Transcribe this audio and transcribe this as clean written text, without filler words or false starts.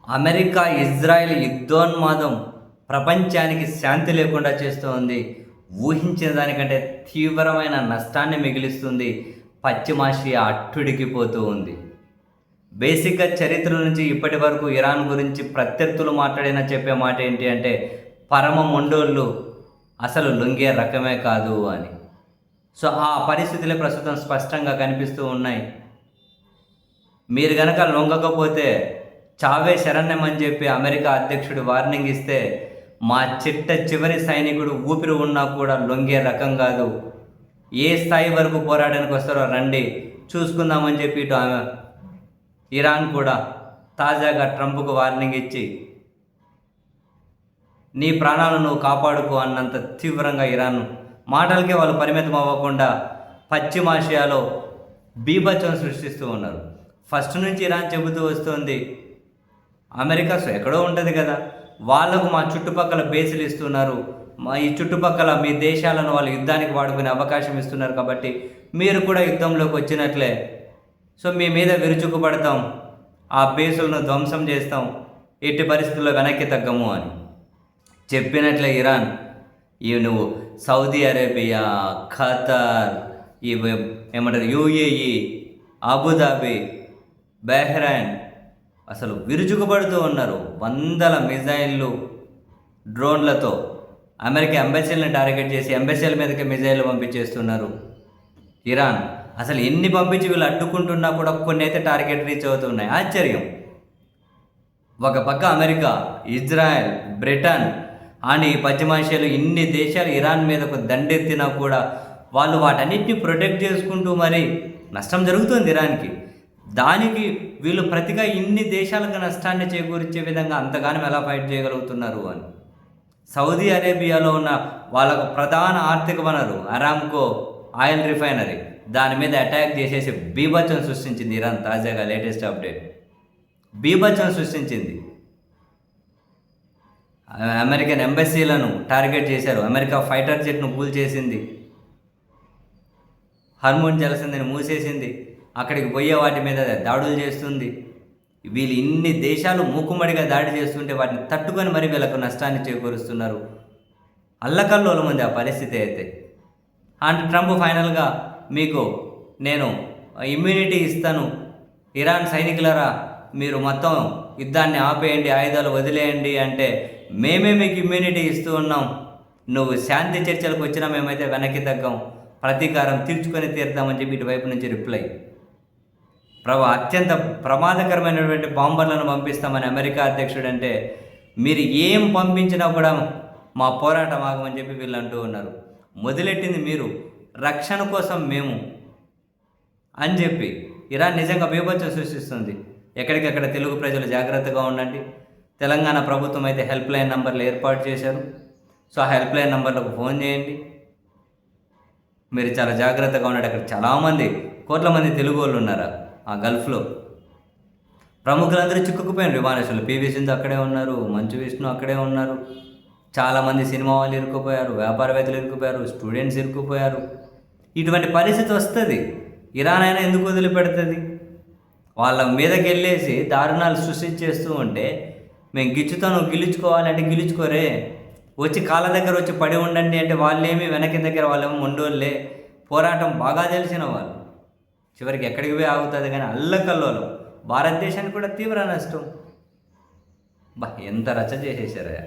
America, Israel యుద్ధోన్మాదం ప్రపంచానికి శాంతి లేకుండా చేస్తూ ఉంది. ఊహించిన దానికంటే తీవ్రమైన నష్టాన్ని మిగిలిస్తుంది. పశ్చిమాసియా అట్టుడికిపోతూ ఉంది. బేసిక్‌గా చరిత్ర నుంచి ఇప్పటి వరకు ఇరాన్ గురించి ప్రత్యర్థులు మాట్లాడినా చెప్పే మాట ఏంటి అంటే, పరమ మొండోళ్ళు అసలు లొంగే రకమే కాదు అని. సో, ఆ పరిస్థితులే ప్రస్తుతం స్పష్టంగా కనిపిస్తూ ఉన్నాయి. మీరు గనక లొంగకపోతే చావే శరణ్యమని చెప్పి అమెరికా అధ్యక్షుడు వార్నింగ్ ఇస్తే, మా చిట్ట చివరి సైనికుడు ఊపిరి ఉన్నా కూడా లొంగే రకం కాదు. ఏ స్థాయి వరకు పోరాటానికి వస్తారో రండి చూసుకుందామని చెప్పి ఇటు ఇరాన్ కూడా తాజాగా ట్రంప్కు వార్నింగ్ ఇచ్చి, నీ ప్రాణాలను నువ్వు కాపాడుకో అన్నంత తీవ్రంగా ఇరాన్ మాటలకే వాళ్ళు పరిమితం అవ్వకుండా పశ్చిమాసియాలో బీభత్సం సృష్టిస్తూ ఉన్నారు. ఫస్ట్ నుంచి ఇరాన్ చెబుతూ వస్తుంది, అమెరికా ఎక్కడో ఉంటుంది కదా, వాళ్ళకు మా చుట్టుపక్కల బేసులు ఇస్తున్నారు, మా ఈ చుట్టుపక్కల మీ దేశాలను వాళ్ళు యుద్ధానికి వాడుకునే అవకాశం ఇస్తున్నారు, కాబట్టి మీరు కూడా యుద్ధంలోకి వచ్చినట్లే, సో మీ మీద విరుచుకుపడతాం, ఆ బేసులను ధ్వంసం చేస్తాం, ఎట్టి పరిస్థితుల్లో వెనక్కి తగ్గము అని చెప్పినట్లే ఇరాన్ నువ్వు సౌదీ అరేబియా, ఖతార్, ఏమంటారు యూఏఈ, అబుదాబి, బహ్రెయిన్ అసలు విరుచుకుపడుతూ ఉన్నారు. వందల మిజైళ్ళు డ్రోన్లతో అమెరికా ఎంబసీలను టార్గెట్ చేసి ఎంబసీల మీదకి మిజైళ్ళు పంపించేస్తున్నారు. ఇరాన్ అసలు ఎన్ని పంపించి వీళ్ళు అడ్డుకుంటున్నా కూడా కొన్ని అయితే టార్గెట్ రీచ్ అవుతున్నాయి. ఆశ్చర్యం. ఒక పక్క అమెరికా, ఇజ్రాయెల్, బ్రిటన్ అని పశ్చిమాసియాలో ఇన్ని దేశాలు ఇరాన్ మీదకు దండెత్తినా కూడా వాళ్ళు వాటన్నిటిని ప్రొటెక్ట్ చేసుకుంటూ మరి నష్టం జరుగుతుంది ఇరాన్కి. దానికి వీళ్ళు ప్రతిగా ఇన్ని దేశాలకు నష్టాన్ని చేకూర్చే విధంగా అంతగానం ఎలా ఫైట్ చేయగలుగుతున్నారు అని. సౌదీ అరేబియాలో ఉన్న వాళ్ళకు ప్రధాన ఆర్థిక వనరు అరామ్కో ఆయిల్ రిఫైనరీ, దాని మీద అటాక్ చేసేసి బీభత్సం సృష్టించింది ఇరాన్. తాజాగా లేటెస్ట్ అప్డేట్ బీభత్సం సృష్టించింది. అమెరికన్ ఎంబసీలను టార్గెట్ చేశారు. అమెరికా ఫైటర్ జెట్ను కూల్చేసింది. హార్మోన్ జలసంధిని మూసేసింది. అక్కడికి పోయే వాటి మీద దాడులు చేస్తుంది. వీళ్ళు ఇన్ని దేశాలు మూకుమ్మడిగా దాడి చేస్తుంటే వాటిని తట్టుకొని మరి వీళ్ళకు నష్టాన్ని చేకూరుస్తున్నారు. అల్లకల్లోలం ఉంది ఆ పరిస్థితి అయితే. అండ్ ట్రంప్ ఫైనల్గా మీకు నేను ఇమ్యూనిటీ ఇస్తాను, ఇరాన్ సైనికులరా మీరు మొత్తం యుద్ధాన్ని ఆపేయండి, ఆయుధాలు వదిలేయండి అంటే, మేమే మీకు ఇమ్యూనిటీ ఇస్తూ ఉన్నాం, నువ్వు శాంతి చర్చలకు వచ్చినా మేమైతే వెనక్కి తగ్గాం, ప్రతీకారం తీర్చుకొని తీరుతామని చెప్పి ఇటువైపు నుంచి రిప్లై. అత్యంత ప్రమాదకరమైనటువంటి బాంబర్లను పంపిస్తామని అమెరికా అధ్యక్షుడు అంటే, మీరు ఏం పంపించినా కూడా మా పోరాటం ఆగమని చెప్పి వీళ్ళు అంటూ ఉన్నారు. మొదలెట్టింది మీరు, రక్షణ కోసం మేము అని చెప్పి ఇరాన్ నిజంగా బీభత్సం సృష్టిస్తుంది. ఎక్కడికక్కడ తెలుగు ప్రజలు జాగ్రత్తగా ఉండండి. తెలంగాణ ప్రభుత్వం అయితే హెల్ప్ లైన్ నంబర్లు ఏర్పాటు చేశారు. సో ఆ హెల్ప్ లైన్ నంబర్లకు ఫోన్ చేయండి. మీరు చాలా జాగ్రత్తగా ఉండండి. అక్కడ చాలామంది కోట్ల మంది తెలుగు వాళ్ళు ఉన్నారు ఆ గల్ఫ్లో. ప్రముఖులందరూ చిక్కుకుపోయారు. విమానాశ్రయంలో పివి సింధు అక్కడే ఉన్నారు, మంచు విష్ణు అక్కడే ఉన్నారు, చాలామంది సినిమా వాళ్ళు ఇరుక్కుపోయారు, వ్యాపారవేత్తలు ఇరుక్కుపోయారు, స్టూడెంట్స్ ఇరుక్కుపోయారు. ఇటువంటి పరిస్థితి వస్తుంది. ఇరాన్ అయినా ఎందుకు వదిలిపెడుతుంది? వాళ్ళ మీదకి వెళ్ళేసి దారుణాలు సృష్టించేస్తూ ఉంటే, మేము గిచ్చుతో నువ్వు గిలుచుకోవాలంటే గిలుచుకోరే, వచ్చి కాళ్ళ దగ్గర వచ్చి పడి ఉండండి అంటే వాళ్ళేమి వెనక్కి దగ్గర, వాళ్ళేమో మొండోళ్ళే, పోరాటం బాగా తెలిసిన వాళ్ళు. చివరికి ఎక్కడికి పోయి ఆగుతుంది కానీ అల్లకల్లోలం. భారతదేశానికి కూడా తీవ్ర నష్టం. ఎంత రచ్చ చేసేసారా.